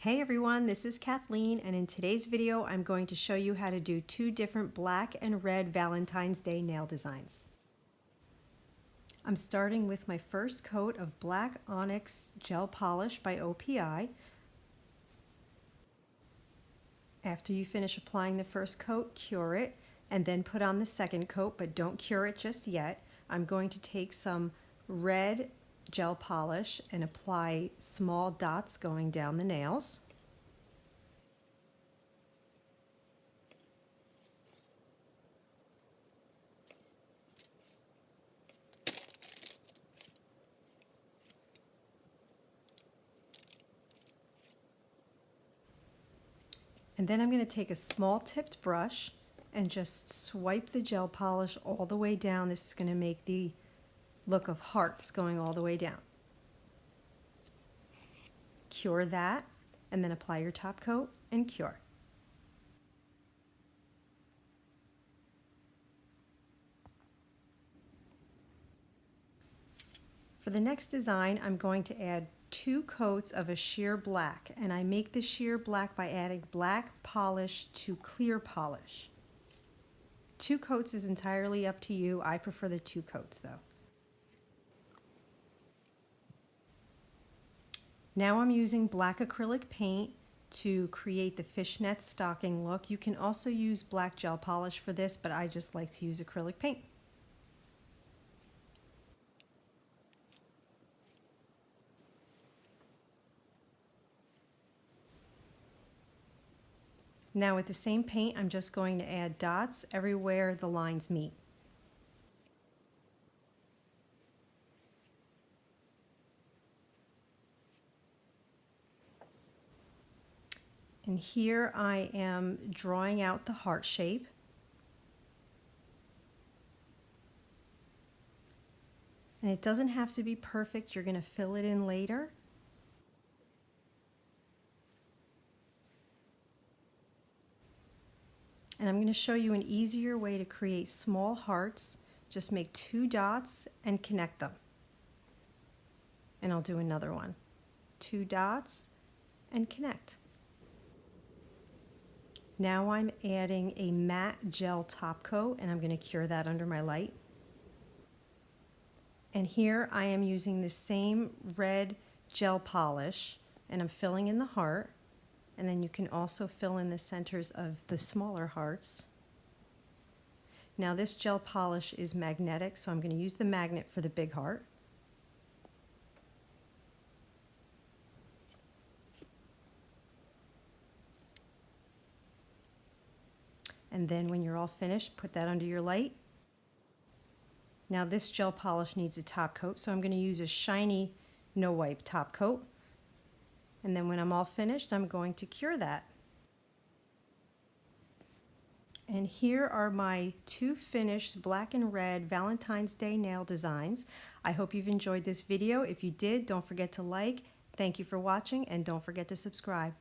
Hey everyone, this is Kathleen, and in today's video I'm going to show you how to do two different black and red Valentine's Day nail designs. I'm starting with my first coat of Black Onyx Gel Polish by OPI. After you finish applying the first coat, cure it, and then put on the second coat, but don't cure it just yet. I'm going to take some red gel polish and apply small dots going down the nails. And then I'm going to take a small tipped brush and just swipe the gel polish all the way down. This is going to make the look of hearts going all the way down. Cure that, and then apply your top coat and cure. For the next design, I'm going to add 2 coats of a sheer black, and I make the sheer black by adding black polish to clear polish. 2 coats is entirely up to you. I prefer the 2 coats though. Now I'm using black acrylic paint to create the fishnet stocking look. You can also use black gel polish for this, but I just like to use acrylic paint. Now with the same paint, I'm just going to add dots everywhere the lines meet. And here I am drawing out the heart shape. And it doesn't have to be perfect. You're going to fill it in later. And I'm going to show you an easier way to create small hearts. Just make 2 dots and connect them. And I'll do another one. 2 dots and connect. Now I'm adding a matte gel top coat, and I'm going to cure that under my light. And here I am using the same red gel polish, and I'm filling in the heart. And then you can also fill in the centers of the smaller hearts. Now this gel polish is magnetic, so I'm going to use the magnet for the big heart. And then when you're all finished, put that under your light. Now this gel polish needs a top coat, so I'm going to use a shiny no wipe top coat. And then when I'm all finished, I'm going to cure that. And here are my 2 finished black and red Valentine's Day nail designs. I hope you've enjoyed this video. If you did, don't forget to like. Thank you for watching, and don't forget to subscribe.